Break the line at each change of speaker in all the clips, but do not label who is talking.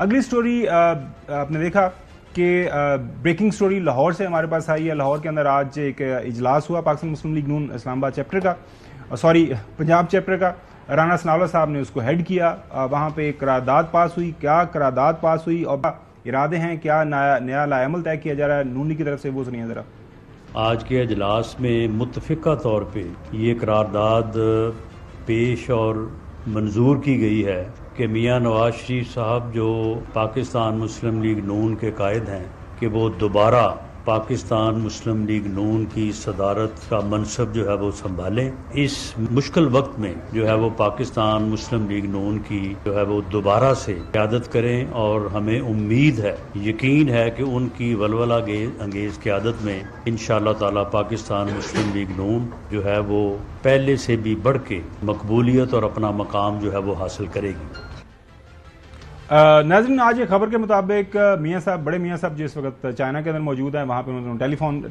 اگلی سٹوری آپ نے دیکھا کہ بریکنگ سٹوری لاہور سے ہمارے پاس آئی ہے. لاہور کے اندر آج ایک اجلاس ہوا پاکستان مسلم لیگ نون اسلام آباد چیپٹر کا, پنجاب چیپٹر کا. رانا ثناءاللہ صاحب نے اس کو ہیڈ کیا. وہاں پہ ایک قرارداد پاس ہوئی. کیا قرارداد پاس ہوئی اور ارادے ہیں, کیا نیا لائحہ عمل طے کیا جا رہا ہے نون لیگ کی طرف سے, وہ سنیے ذرا.
آج کے اجلاس میں متفقہ طور پہ یہ قرارداد پیش اور منظور کی گئی ہے کہ میاں نواز شریف صاحب جو پاکستان مسلم لیگ نون کے قائد ہیں کہ وہ دوبارہ پاکستان مسلم لیگ نون کی صدارت کا منصب جو ہے وہ سنبھالیں. اس مشکل وقت میں جو ہے وہ پاکستان مسلم لیگ نون کی جو ہے وہ دوبارہ سے قیادت کریں, اور ہمیں امید ہے, یقین ہے کہ ان کی ولولہ انگیز قیادت میں انشاءاللہ تعالی پاکستان مسلم لیگ نون جو ہے وہ پہلے سے بھی بڑھ کے مقبولیت اور اپنا مقام جو ہے وہ حاصل کرے گی.
ناظرین, آج ایک خبر کے مطابق بڑے میاں صاحب جو اس وقت چائنا کے اندر موجود ہیں, وہاں پہ انہوں نے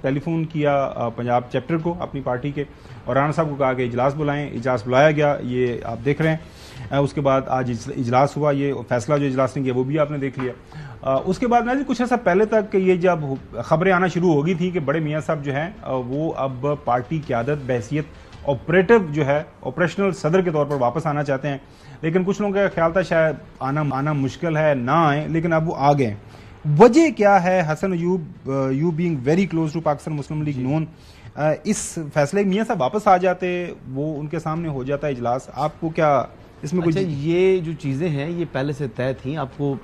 ٹیلی فون کیا پنجاب چیپٹر کو اپنی پارٹی کے, اور رانا صاحب کو کہا کہ اجلاس بلائیں. اجلاس بلایا گیا, یہ آپ دیکھ رہے ہیں. اس کے بعد آج اجلاس ہوا, یہ فیصلہ جو اجلاس نے کیا وہ بھی آپ نے دیکھ لیا. اس کے بعد ناظرین کچھ ایسا پہلے تک یہ جب خبریں آنا شروع ہو گئی تھی کہ بڑے میاں صاحب جو ہیں وہ اب پارٹی قیادت بحیثیت آپریٹو جو ہے آپریشنل صدر کے طور پر واپس آنا چاہتے ہیں, لیکن کچھ لوگوں کا خیال تھا شاید آنا مشکل ہے, نہ آئیں, لیکن اب وہ آ گئے. وجہ کیا ہے Hassan Ayub, you being very close to Pakistan Muslim League Noon, اس فیصلے میاں صاحب واپس آ جاتے, وہ ان کے سامنے ہو جاتا ہے اجلاس, آپ کو کیا اس میں کچھ؟
یہ جو چیزیں ہیں یہ پہلے سے طے تھیں. آپ کو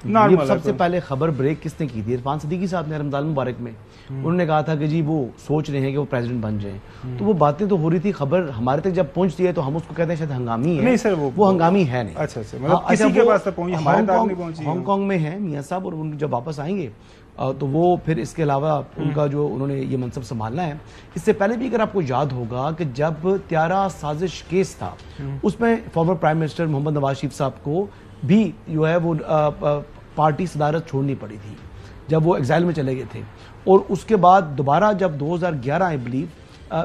سب سے پہلے خبر بریک کس نے کی تھی؟ عرفان صدیقی صاحب نے رمضان مبارک میں. انہوں نے کہا تھا کہ جی وہ سوچ رہے ہیں کہ وہ پریزیڈنٹ بن جائیں. تو وہ باتیں تو ہو رہی تھی, خبر ہمارے تک جب پہنچتی ہے تو ہم اس کو کہتے ہیں شاید ہنگامی ہے.
نہیں سر, وہ
ہنگامی ہے نہیں.
اچھا مطلب کسی کے پاس پہنچی, ہمارے تک نہیں پہنچی.
ہانگ کانگ میں ہیں میاں صاحب, اور جب واپس آئیں گے تو وہ پھر اس کے علاوہ ان کا جو انہوں نے یہ منصب سنبھالنا ہے. اس سے پہلے بھی اگر آپ کو یاد ہوگا کہ جب تیارہ سازش کیس تھا, اس میں فارمر پرائم منسٹر محمد نواز شریف صاحب کو بھی جو ہے وہ پارٹی صدارت چھوڑنی پڑی تھی جب وہ ایگزائل میں چلے گئے تھے. اور اس کے بعد دوبارہ جب 2011 آئی بلیو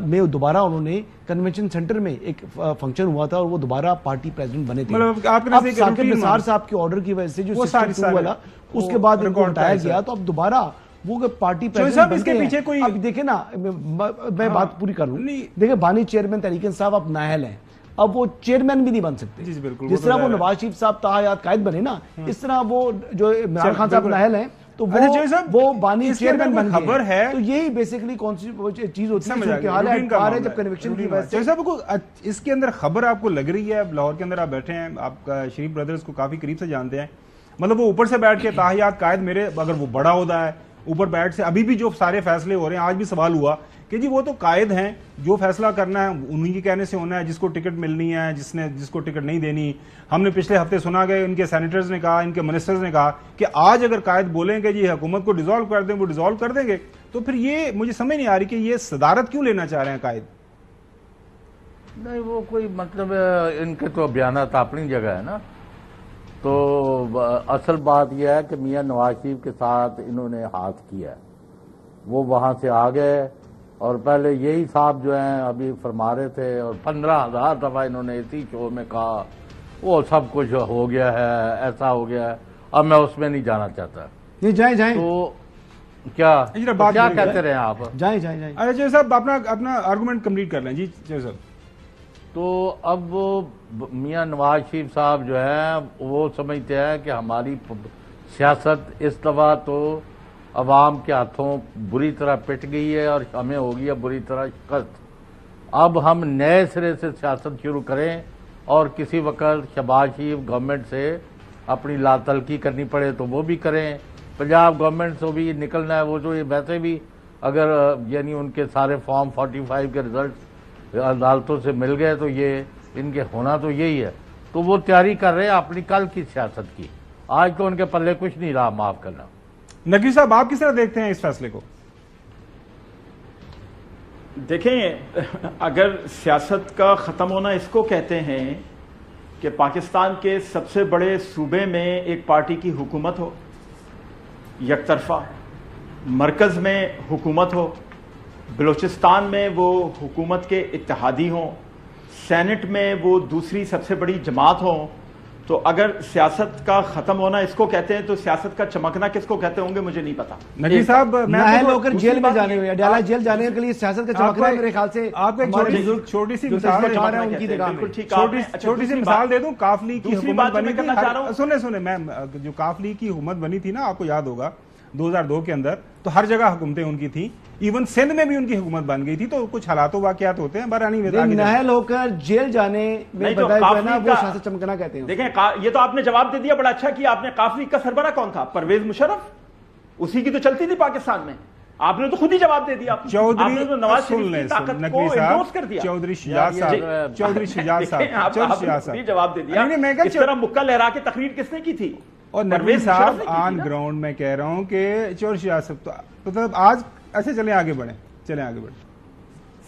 میں دوبارہ انہوں نے کنونشن سینٹر میں ایک فنکشن ہوا تھا اور وہ دوبارہ پارٹی پریزیڈنٹ بنے تھے. اب ثاقب نثار صاحب کے آرڈر کی وجہ سے جو 62 والا اس کے بعد ان کو ہٹایا گیا, تو اب دوبارہ وہ پارٹی پریزیڈنٹ بنتے ہیں. اب دیکھیں نا, میں بات پوری کر لوں. دیکھیں بانی چیئرمین تحریک انصاف اب نااہل ہیں, اب وہ چیئرمین بھی نہیں بن سکتے. جس طرح وہ نواز شریف صاحب تاحیات قائد بنے نا, اس طرح وہ جو عمران خان صاحب نااہل ہیں تو وہ بانی چیئرمین بن گئے ہیں. تو یہی بیسیکلی کون سی چیز ہوتی ہے جب کنوکشن کی وجہ سے.
اس کے اندر خبر آپ کو لگ رہی ہے, لاہور کے اندر آپ بیٹھے ہیں, آپ شریف بردرز کو کافی قریب سے جانتے ہیں, مطلب وہ اوپر سے بیٹھ کے تاحیات قائد میرے, اگر وہ بڑا عہدہ ہے اوپر بیٹھ سے, ابھی بھی جو سارے فیصلے ہو رہے ہیں, آج بھی سوال ہوا کہ جی وہ تو قائد ہیں, جو فیصلہ کرنا ہے انہی کے کہنے سے ہونا ہے, جس کو ٹکٹ ملنی ہے, جس کو ٹکٹ نہیں دینی. ہم نے پچھلے ہفتے سنا گیا ان کے سینیٹرز نے کہا, ان کے منسٹرز نے کہا کہ آج اگر قائد بولیں کہ جی حکومت کو ڈیزالو کر دیں, وہ ڈیزالو کر دیں گے. تو پھر یہ مجھے سمجھ نہیں آ رہی کہ یہ صدارت کیوں لینا چاہ رہے ہیں قائد؟
نہیں, وہ کوئی مطلب ان کے تو بیانات اپنی جگہ ہے نا. تو اصل بات یہ ہے کہ میاں نواز شریف کے ساتھ انہوں نے ہاتھ کیا ہے, وہ وہاں سے آ گئے, اور پہلے یہی صاحب جو ہیں ابھی فرما رہے تھے, اور 15,000 دفعہ انہوں نے اسی شو میں کہا وہ سب کچھ ہو گیا ہے, ایسا ہو گیا ہے. اب میں اس میں نہیں جانا چاہتا.
جائیں
تو کیا کہتے رہے آپ؟
جائیں.
اچھا صاحب اپنا آرگومنٹ کمپلیٹ کر لیں. جی صاحب.
تو اب میاں نواز شریف صاحب جو ہے وہ سمجھتے ہیں کہ ہماری سیاست اس دفعہ تو عوام کے ہاتھوں بری طرح پٹ گئی ہے, اور ہمیں ہوگی اب بری طرح شکست. اب ہم نئے سرے سے سیاست شروع کریں, اور کسی وقت شہباز شریف گورنمنٹ سے اپنی لا تلقی کرنی پڑے تو وہ بھی کریں. پنجاب گورنمنٹ سے بھی نکلنا ہے, وہ جو ویسے بھی اگر یعنی ان کے سارے فارم 45 کے رزلٹ عدالتوں سے مل گئے تو یہ ان کے ہونا تو یہی ہے. تو وہ تیاری کر رہے ہیں اپنی کل کی سیاست کی. آج تو ان کے پلے کچھ نہیں رہا, معاف کرنا.
نقوی صاحب آپ کس طرح دیکھتے ہیں اس فیصلے کو؟
دیکھیں, اگر سیاست کا ختم ہونا اس کو کہتے ہیں کہ پاکستان کے سب سے بڑے صوبے میں ایک پارٹی کی حکومت ہو, یک طرفہ, مرکز میں حکومت ہو, بلوچستان میں وہ حکومت کے اتحادی ہوں, سینٹ میں وہ دوسری سب سے بڑی جماعت ہوں, تو اگر سیاست کا ختم ہونا اس کو کہتے ہیں تو سیاست کا چمکنا کس کو کہتے ہوں گے مجھے نہیں پتا.
نقوی صاحب
نااہل ہو کر جیل میں جانے ہوئے ڈالا جیل جانے کے لیے سیاست کا چمکنا ہے میرے خیال سے.
آپ کو ایک چھوٹی سی مثال دے دوں. کاف لیگ کی حکومت بنی تھی, سنیں میں, جو کاف لیگ کی حکومت بنی تھی نا, آپ کو یاد ہوگا 2002 کے اندر, تو ہر جگہ حکومتیں ان کی تھیں, ایون سندھ میں بھی ان کی حکومت بن گئی تھی. تو کچھ حالات و واقعات ہوتے ہیں
نااہل ہو کر جیل جانے میں وہ سیاست چمکنا کہتے ہیں.
دیکھیں یہ تو آپ نے جواب دے دیا, بڑا اچھا کیا آپ نے. کاف لیگ کا سربراہ کون تھا؟ پرویز مشرف, اسی کی تو چلتی تھی پاکستان میں. آپ نے تو خود ہی جواب دے دیا.
چودھری
نواز شریف کی طاقت کو انڈورس کر دیا.
چودھری شجاعت صاحب
جواب دے دیا. اس طرح مکہ لہرا کے تقریر کس نے کی تھی؟
اور نقوی صاحب آن گراؤنڈ میں کہہ رہا ہوں کہ چودھری شجاعت صاحب, مطلب آج اچھا چلیں آگے بڑھیں.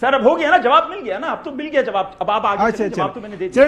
سر اب ہو گیا نا, جواب مل گیا نا, اب تو مل گیا جواب. اب آپ آگے جواب تو میں نے دے دیا.